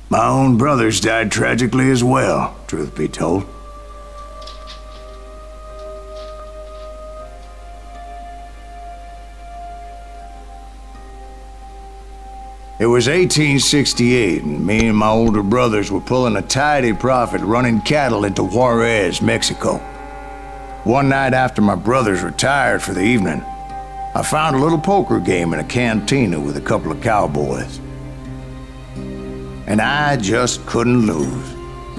My own brothers died tragically as well, truth be told. It was 1868, and me and my older brothers were pulling a tidy profit running cattle into Juarez, Mexico. One night after my brothers retired for the evening, I found a little poker game in a cantina with a couple of cowboys. And I just couldn't lose.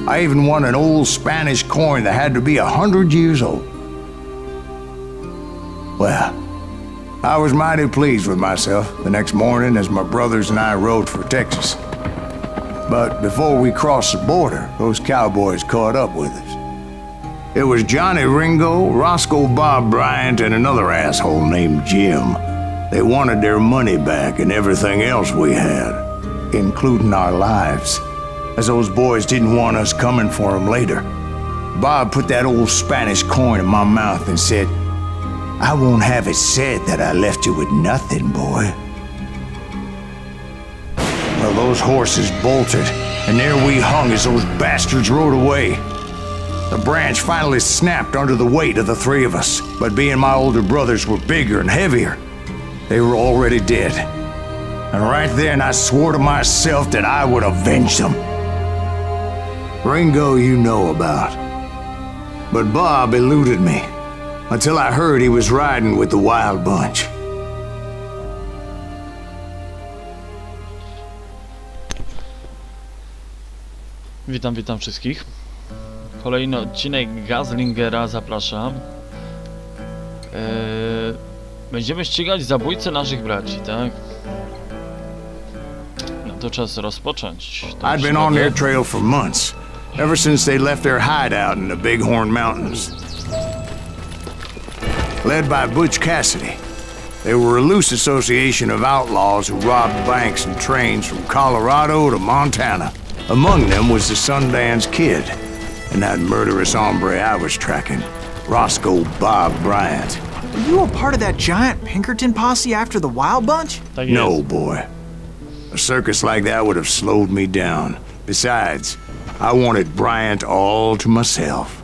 I even won an old Spanish coin that had to be 100 years old. Well, I was mighty pleased with myself the next morning as my brothers and I rode for Texas. But before we crossed the border, those cowboys caught up with us. It was Johnny Ringo, Roscoe Bob Bryant, and another asshole named Jim. They wanted their money back and everything else we had, including our lives, as those boys didn't want us coming for them later. Bob put that old Spanish coin in my mouth and said, "I won't have it said that I left you with nothing, boy." Well, those horses bolted, and there we hung as those bastards rode away. The branch finally snapped under the weight of the three of us, but being my older brothers were bigger and heavier, they were already dead. And right then I swore to myself that I would avenge them. Ringo you know about. But Bob eluded me, until I heard he was riding with the Wild Bunch. Witam wszystkich. Kolejny odcinek Gunslingera zapraszam. Będziemy ścigać zabójcę naszych braci, tak? No to czas rozpocząć. I'd been on their trail for months, ever since they left their hideout in the Bighorn Mountains. Led by Butch Cassidy, they were a loose association of outlaws who robbed banks and trains from Colorado to Montana. Among them was the Sundance Kid, and that murderous hombre I was tracking, Roscoe Bob Bryant. Were you a part of that giant Pinkerton posse after the Wild Bunch? No, boy. A circus like that would have slowed me down. Besides, I wanted Bryant all to myself.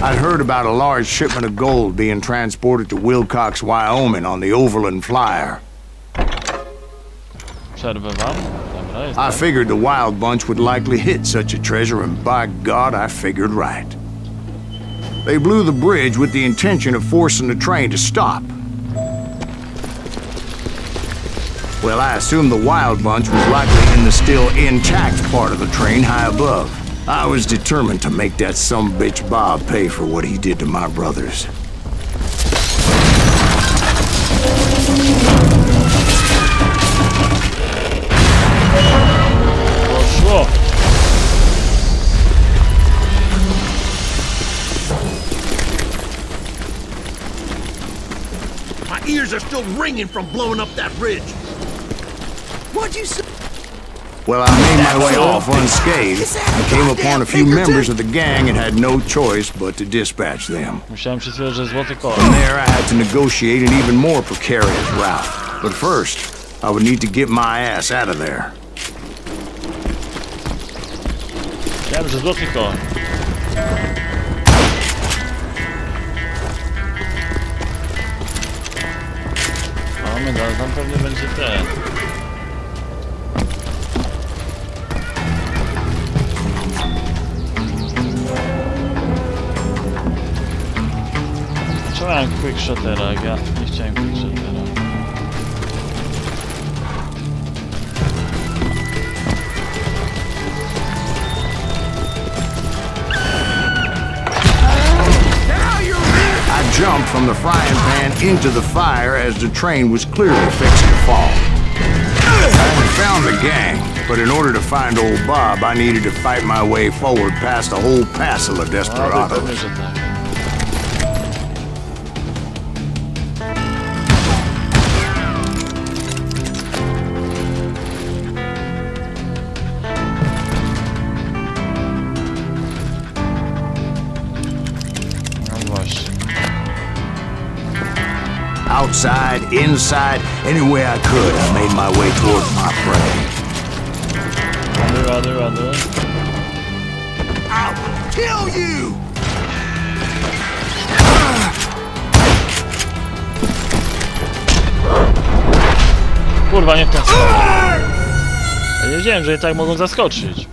I'd heard about a large shipment of gold being transported to Wilcox, Wyoming on the Overland Flyer. I figured the Wild Bunch would likely hit such a treasure, and by God, I figured right. They blew the bridge with the intention of forcing the train to stop. Well, I assumed the Wild Bunch was likely in the still intact part of the train high above. I was determined to make that sumbitch Bob pay for what he did to my brothers. My ears are still ringing from blowing up that bridge. What'd you say? Well, I made my way off unscathed and came upon a few members of the gang and had no choice but to dispatch them. From there, I had to negotiate an even more precarious route. But first, I would need to get my ass out of there. Tam pewnie będzie ten. Chciałem quickshotera, jak ja nie chciałem quickshotera. I jumped from the frying pan into the fire as the train was clearly fixing to fall. I had found the gang, but in order to find old Bob, I needed to fight my way forward past a whole passel of desperados. Outside, inside, any way I could, I made my way towards my prey. Ładuj. I will kill you! Kurwa, nie w ten sposób. Ja nie wiedziałem, że i tak mogą zaskoczyć.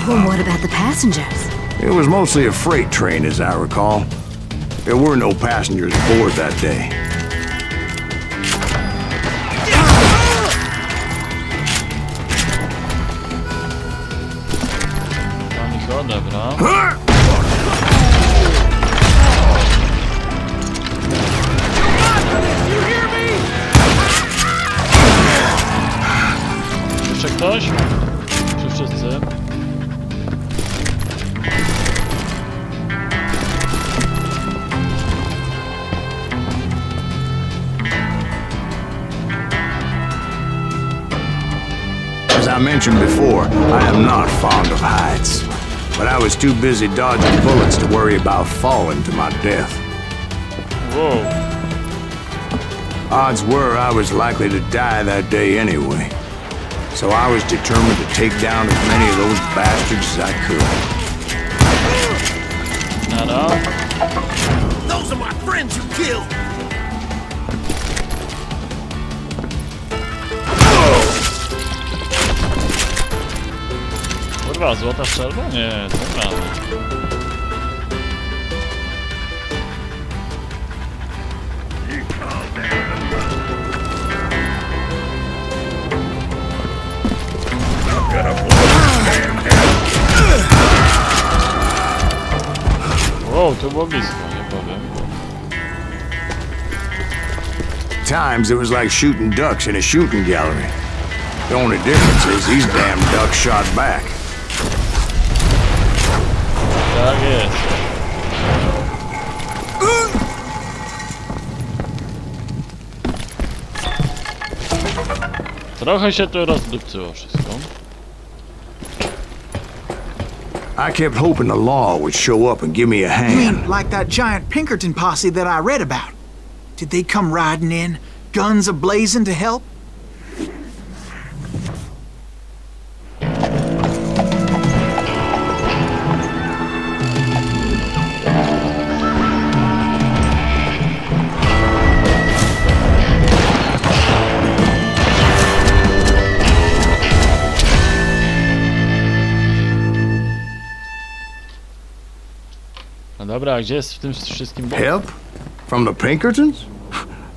Well, what about the passengers? It was mostly a freight train, as I recall. There were no passengers aboard that day. Dobra. Jeszcze ktoś? Czy wszyscy? As I mentioned before, I am not fond of heights. But I was too busy dodging bullets to worry about falling to my death. Whoa. Odds were I was likely to die that day anyway. So I was determined to take down as many of those bastards as I could. Those are my friends you killed! Kurwa, złota strzelba? Nie, to prawda. Wow, to było blisko, nie powiem. Times it was like shooting ducks in a shooting gallery. The only difference is these damn ducks shot back. Tak jest. Trochę się tu rozdupcyło wszystko. I kept hoping the law would show up and give me a You mean hand. like that giant Pinkerton posse that I read about? Did they come riding in, guns a-blazing to help? No dobra, a gdzie jest w tym wszystkim bok? Help? From the Pinkertons?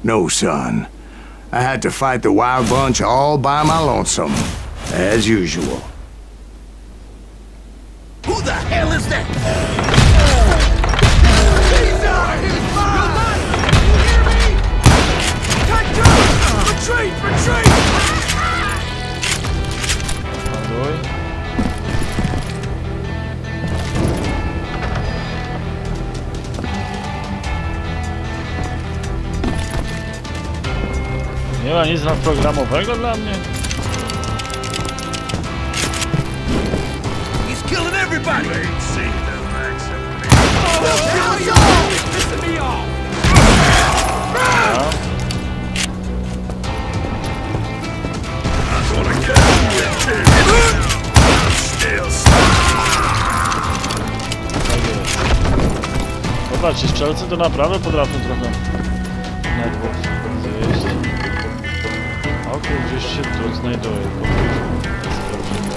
No, son. I had to fight the wild bunch all by my lonesome, as usual. Who the hell is that? Retreat! Retreat! Ładuj. Nie ma nic programowego dla mnie? He's killing everybody! Zobaczcie, strzelcy to naprawdę potrafią trochę nerwów zjeść. Oko gdzieś się tu znajduje. Sprawdzimy.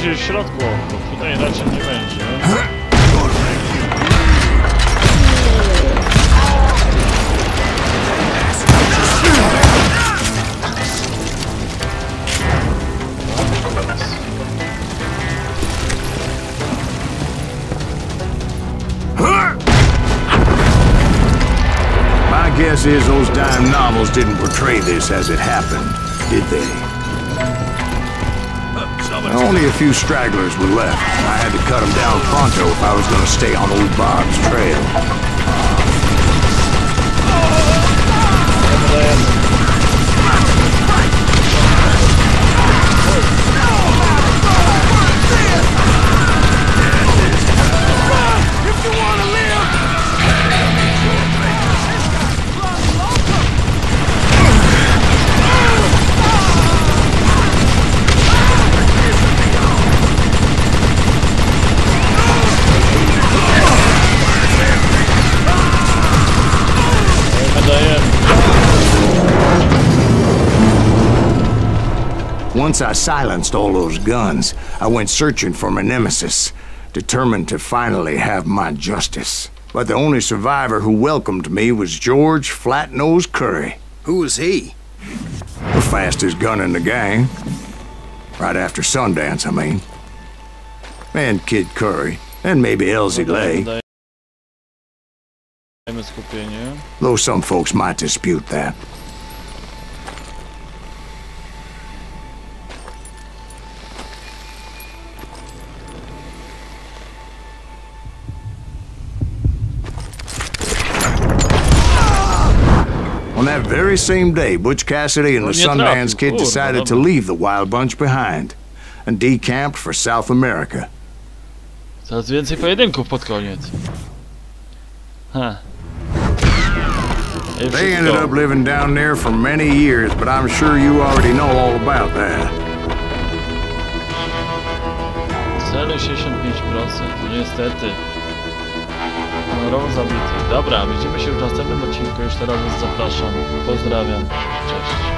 gdzieś w środku, bo tutaj raczej nie będzie. My guess is those dime novels didn't portray this as it happened, did they? Only a few stragglers were left. I had to cut them down pronto if I was going to stay on old Bob's trail. Once I silenced all those guns, I went searching for my nemesis, determined to finally have my justice. But the only survivor who welcomed me was George Flat-Nosed Curry. Who was he? The fastest gun in the gang. Right after Sundance, I mean. And Kid Curry, and maybe Elsie Lay. Though some folks might dispute that. On that very same day, Butch Cassidy and the Sundance Kid decided to leave the Wild Bunch behind and decamped for South America. Coraz więcej pojedynków pod koniec. They ended up living down there for many years, but I'm sure you already know all about that. Celu 65%, niestety. Rok zabity. Dobra, widzimy się w następnym odcinku. Już teraz was zapraszam. Pozdrawiam. Cześć.